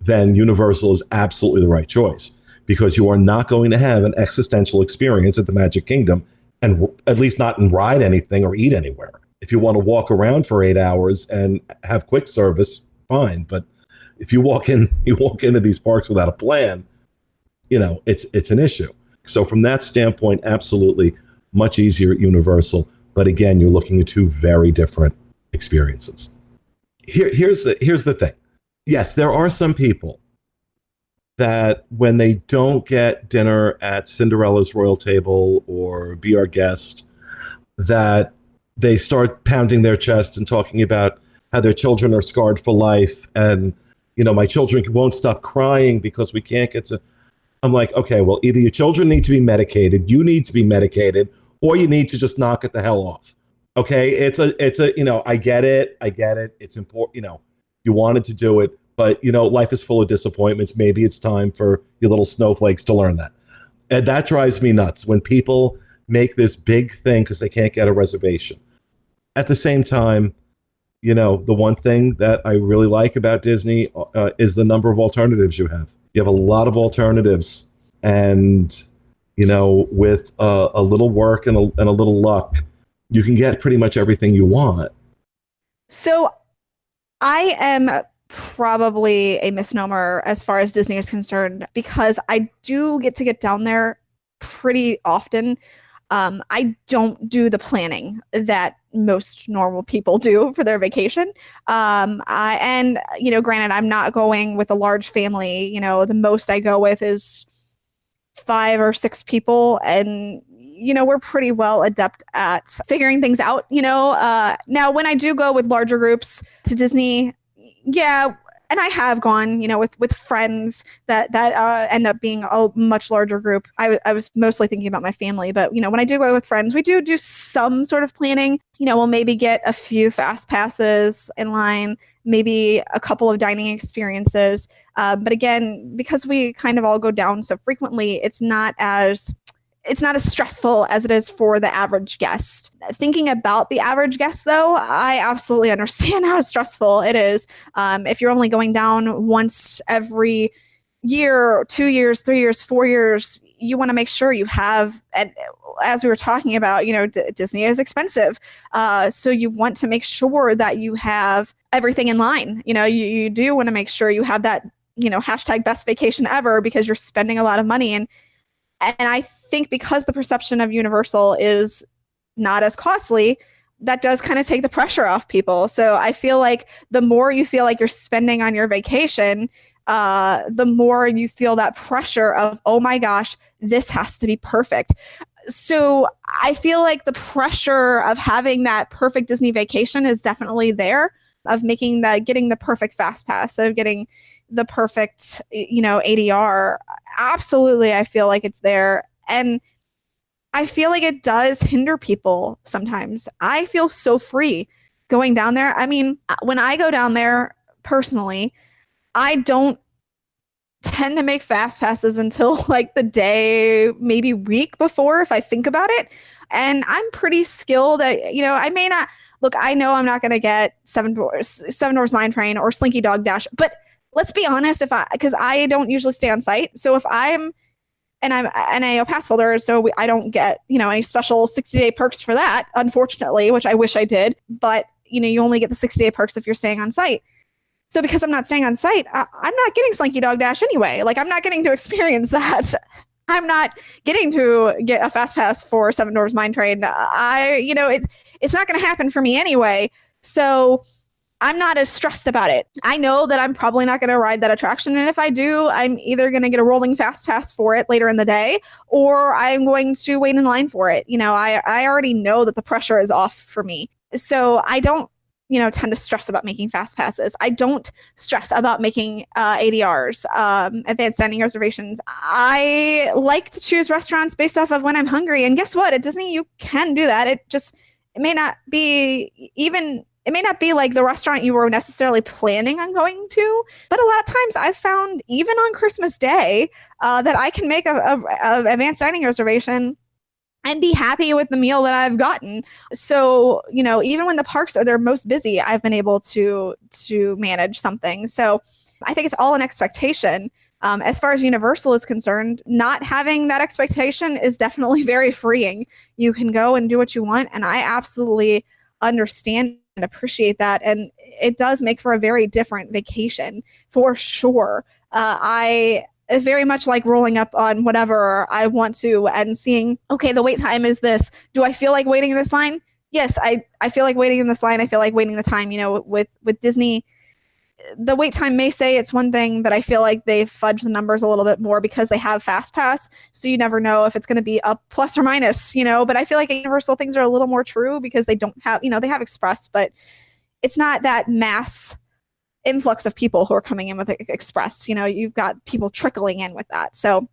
then Universal is absolutely the right choice, because you are not going to have an existential experience at the Magic Kingdom, and at least not ride anything or eat anywhere. If you want to walk around for 8 hours and have quick service, fine. But if you walk into these parks without a plan, it's an issue. So from that standpoint, absolutely much easier at Universal. But again, you're looking at two very different experiences. Here's the thing. Yes, there are some people that when they don't get dinner at Cinderella's Royal Table or Be Our Guest, that they start pounding their chest and talking about how their children are scarred for life. And, my children won't stop crying because we can't get to... I'm like, okay, well, either your children need to be medicated, you need to be medicated, or you need to just knock it the hell off. Okay, it's a I get it. It's important, you wanted to do it, but life is full of disappointments. Maybe it's time for you little snowflakes to learn that. And that drives me nuts when people make this big thing because they can't get a reservation. At the same time, the one thing that I really like about Disney is the number of alternatives you have. You have a lot of alternatives, and with a little work and a little luck, you can get pretty much everything you want. So I am probably a misnomer as far as Disney is concerned, because I do get down there pretty often. I don't do the planning that most normal people do for their vacation. Granted, I'm not going with a large family. The most I go with is 5 or 6 people, and we're pretty well adept at figuring things out. Now when I do go with larger groups to Disney, yeah. And I have gone, with friends that end up being a much larger group. I was mostly thinking about my family, but when I do go with friends, we do some sort of planning. We'll maybe get a few fast passes in line, maybe a couple of dining experiences. But again, because we kind of all go down so frequently, it's not as stressful as it is for the average guest. Thinking about the average guest, though, I absolutely understand how stressful it is. If you're only going down once every year, 2 years, 3 years, 4 years, you want to make sure you have, and as we were talking about, Disney is expensive. So you want to make sure that you have everything in line. You do want to make sure you have that, hashtag best vacation ever, because you're spending a lot of money. And I think because the perception of Universal is not as costly, that does kind of take the pressure off people. So I feel like the more you feel like you're spending on your vacation, the more you feel that pressure of, oh my gosh, this has to be perfect. So I feel like the pressure of having that perfect Disney vacation is definitely there, of getting the perfect fast pass, of getting the perfect, ADR. Absolutely. I feel like it's there. And I feel like it does hinder people sometimes. I feel so free going down there. I mean, when I go down there personally, I don't tend to make fast passes until like the day, maybe week before, if I think about it. And I'm pretty skilled at, I may not, look, I know I'm not going to get Seven Dwarfs Mine Train or Slinky Dog Dash, but let's be honest, because I don't usually stay on site. So if I'm an NAO pass holder, so I don't get, any special 60-day perks for that, unfortunately, which I wish I did. But, you only get the 60-day perks if you're staying on site. So because I'm not staying on site, I'm not getting Slinky Dog Dash anyway. Like, I'm not getting to experience that. I'm not getting to get a fast pass for Seven Dwarfs Mine Train. It's not going to happen for me anyway. So I'm not as stressed about it. I know that I'm probably not going to ride that attraction. And if I do, I'm either going to get a rolling fast pass for it later in the day, or I'm going to wait in line for it. I already know that the pressure is off for me. So I don't, tend to stress about making fast passes. I don't stress about making ADRs, advanced dining reservations. I like to choose restaurants based off of when I'm hungry. And guess what? At Disney, you can do that. It may not be like the restaurant you were necessarily planning on going to, but a lot of times I've found, even on Christmas Day, that I can make a advanced dining reservation and be happy with the meal that I've gotten. So, even when the parks are their most busy, I've been able to manage something. So I think it's all an expectation. As far as Universal is concerned, not having that expectation is definitely very freeing. You can go and do what you want, and I absolutely understand and appreciate that. And it does make for a very different vacation for sure. I very much like rolling up on whatever I want to and seeing, okay, the wait time is this. Do I feel like waiting in this line? Yes, I feel like waiting in this line. I feel like waiting the time. With Disney, the wait time may say it's one thing, but I feel like they fudge the numbers a little bit more because they have fast pass. So you never know if it's going to be up plus or minus, but I feel like Universal things are a little more true because they don't have, they have Express, but it's not that mass influx of people who are coming in with Express. You've got people trickling in with that. So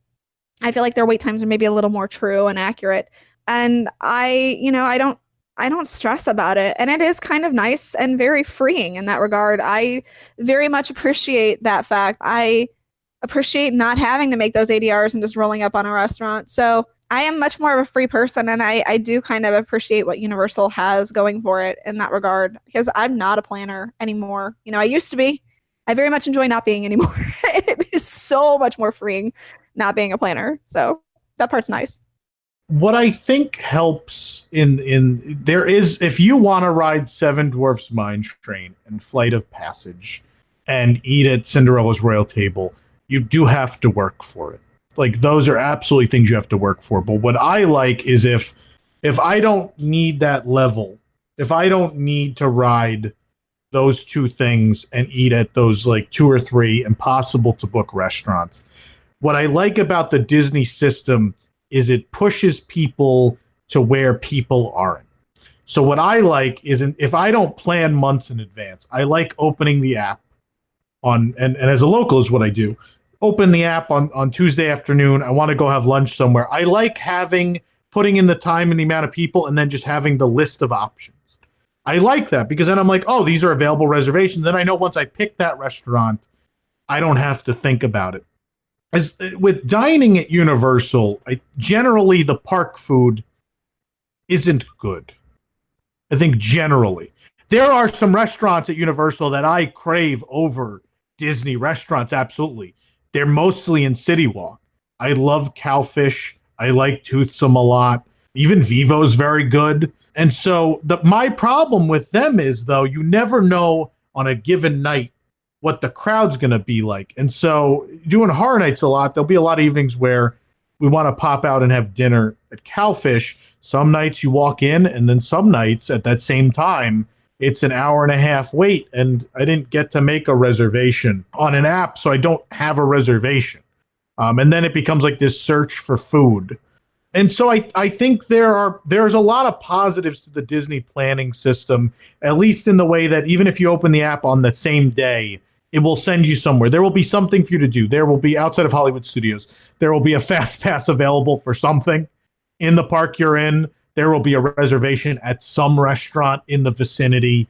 I feel like their wait times are maybe a little more true and accurate. And I don't stress about it. And it is kind of nice and very freeing in that regard. I very much appreciate that fact. I appreciate not having to make those ADRs and just rolling up on a restaurant. So I am much more of a free person, and I do kind of appreciate what Universal has going for it in that regard, because I'm not a planner anymore. I used to be. I very much enjoy not being anymore. It is so much more freeing not being a planner. So that part's nice. What I think helps in there is, if you want to ride Seven Dwarfs Mine Train and Flight of Passage and eat at Cinderella's Royal Table, you do have to work for it. Like, those are absolutely things you have to work for. But what I like is if I don't need that level, if I don't need to ride those two things and eat at those like 2 or 3 impossible to book restaurants, what I like about the Disney system is it pushes people to where people aren't. So what I like is, if I don't plan months in advance, I like opening the app and as a local is what I do. Open the app on Tuesday afternoon. I want to go have lunch somewhere. I like putting in the time and the amount of people and then just having the list of options. I like that because then I'm like, oh, these are available reservations. Then I know once I pick that restaurant, I don't have to think about it. As with dining at Universal, generally the park food isn't good. I think generally. There are some restaurants at Universal that I crave over Disney restaurants, absolutely. They're mostly in City Walk. I love Cowfish. I like Toothsome a lot. Even Vivo's very good. And so my problem with them is, though, you never know on a given night what the crowd's going to be like. And so doing horror nights a lot, there'll be a lot of evenings where we want to pop out and have dinner at Cowfish. Some nights you walk in, and then some nights at that same time, it's an hour and a half wait. And I didn't get to make a reservation on an app, so I don't have a reservation. And then it becomes like this search for food. And so I think there's a lot of positives to the Disney planning system, at least in the way that even if you open the app on the same day, it will send you somewhere. There will be something for you to do. There will be, outside of Hollywood Studios, there will be a fast pass available for something in the park you're in. There will be a reservation at some restaurant in the vicinity.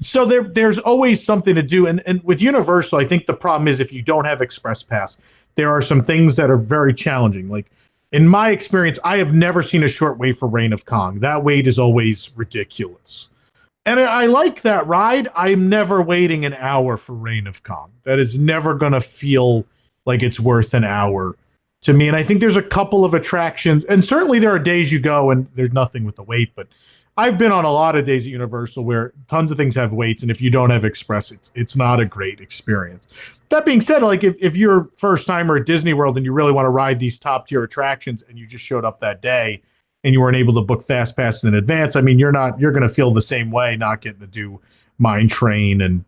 So there's always something to do. And with Universal, I think the problem is if you don't have Express Pass, there are some things that are very challenging. Like, in my experience, I have never seen a short wait for Reign of Kong. That wait is always ridiculous. And I like that ride. I'm never waiting an hour for Reign of Kong. That is never going to feel like it's worth an hour to me. And I think there's a couple of attractions. And certainly there are days you go and there's nothing with the wait. But I've been on a lot of days at Universal where tons of things have waits. And if you don't have Express, it's not a great experience. That being said, like if you're first timer at Disney World and you really want to ride these top tier attractions and you just showed up that day and you weren't able to book fast passes in advance, I mean, you're going to feel the same way not getting to do Mine Train. And,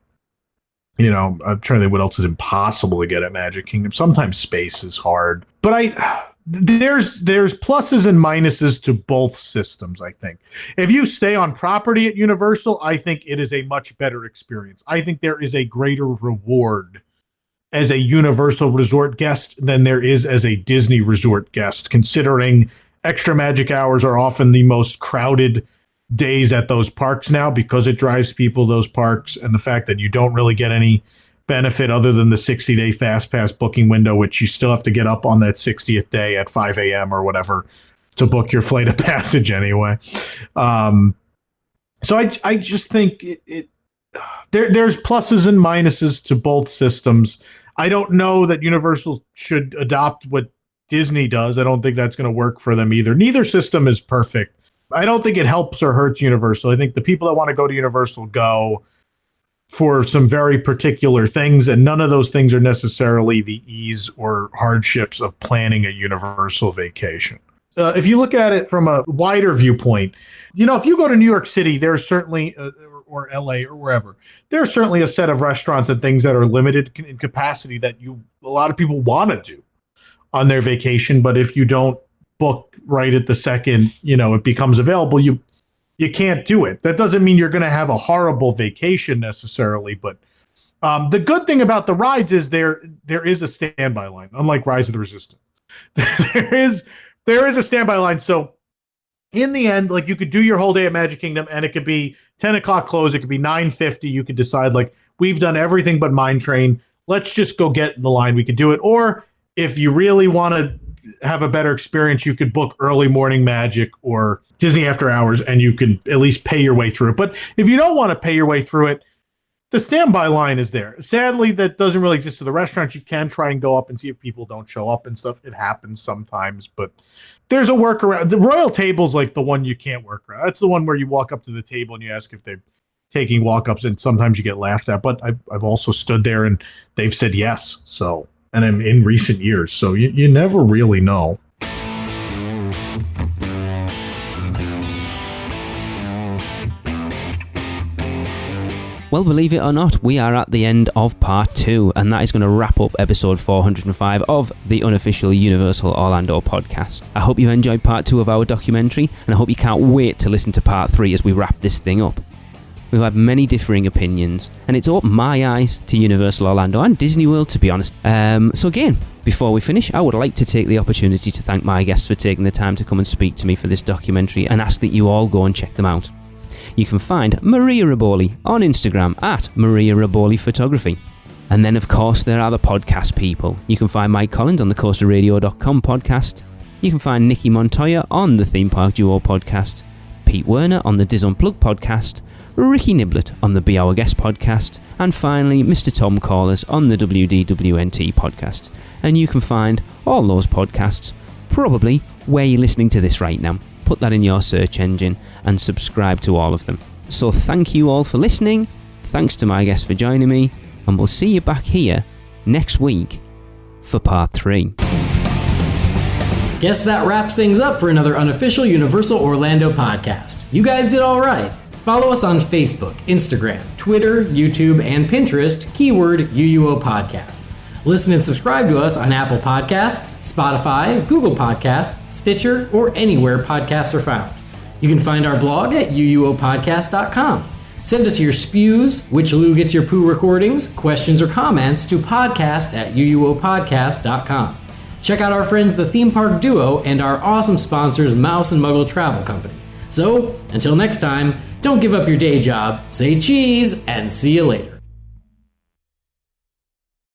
you know, I'm trying to think what else is impossible to get at Magic Kingdom. Sometimes space is hard, but there's pluses and minuses to both systems. I think if you stay on property at Universal, I think it is a much better experience. I think there is a greater reward as a Universal Resort guest than there is as a Disney Resort guest, considering extra magic hours are often the most crowded days at those parks now because it drives people to those parks, and the fact that you don't really get any benefit other than the 60-day fast pass booking window, which you still have to get up on that 60th day at 5 a.m. or whatever to book your flight of passage anyway. So I just think there's pluses and minuses to both systems. I don't know that Universal should adopt what Disney does. I don't think that's going to work for them either. Neither system is perfect. I don't think it helps or hurts Universal. I think the people that want to go to Universal go for some very particular things, and none of those things are necessarily the ease or hardships of planning a Universal vacation. If you look at it from a wider viewpoint, you know, if you go to New York City, there's certainly or LA or wherever, there's certainly a set of restaurants and things that are limited in capacity that a lot of people want to do on their vacation. But if you don't book right at the second, you know, it becomes available, you can't do it. That doesn't mean you're going to have a horrible vacation necessarily. But the good thing about the rides is there is a standby line, unlike Rise of the Resistance. there is a standby line. So in the end, like, you could do your whole day at Magic Kingdom and it could be 10 o'clock close. It could be 9:50. You could decide, like, we've done everything but Mine Train. Let's just go get in the line. We could do it. Or if you really want to have a better experience, you could book early morning Magic or Disney After Hours, and you can at least pay your way through it. But if you don't want to pay your way through it, the standby line is there. Sadly, that doesn't really exist to the restaurants. You can try and go up and see if people don't show up and stuff. It happens sometimes, but there's a workaround. The Royal Table's like the one you can't work around. That's the one where you walk up to the table and you ask if they're taking walk-ups, and sometimes you get laughed at. But I've also stood there and they've said yes. So, and in recent years, so you never really know. Well, believe it or not, we are at the end of part 2, and that is going to wrap up episode 405 of the unofficial Universal Orlando podcast. I hope you enjoyed part 2 of our documentary, and I hope you can't wait to listen to part 3 as we wrap this thing up. We've had many differing opinions, and it's opened my eyes to Universal Orlando and Disney World, to be honest. So again, before we finish, I would like to take the opportunity to thank my guests for taking the time to come and speak to me for this documentary, and ask that you all go and check them out. You can find Maria Riboli on Instagram at Maria Riboli Photography. And then, of course, there are the podcast people. You can find Mike Collins on the coasterradio.com podcast. You can find Nikki Montoya on the Theme Park Duo podcast. Pete Werner on the Diz Unplugged podcast, Ricky Niblet on the Be Our Guest podcast, and finally Mr. Tom Callers on the WDWNT podcast. And you can find all those podcasts probably where you're listening to this right now. Put that in your search engine and subscribe to all of them. So thank you all for listening, thanks to my guests for joining me, and we'll see you back here next week for part 3. Guess that wraps things up for another unofficial Universal Orlando podcast. You guys did all right. Follow us on Facebook, Instagram, Twitter, YouTube, and Pinterest, keyword UUO Podcast. Listen and subscribe to us on Apple Podcasts, Spotify, Google Podcasts, Stitcher, or anywhere podcasts are found. You can find our blog at uuopodcast.com. Send us your spews, which Lou gets your poo recordings, questions, or comments to podcast@uuopodcast.com. Check out our friends the Theme Park Duo and our awesome sponsors Mouse and Muggle Travel Company. So, until next time, don't give up your day job, say cheese, and see you later.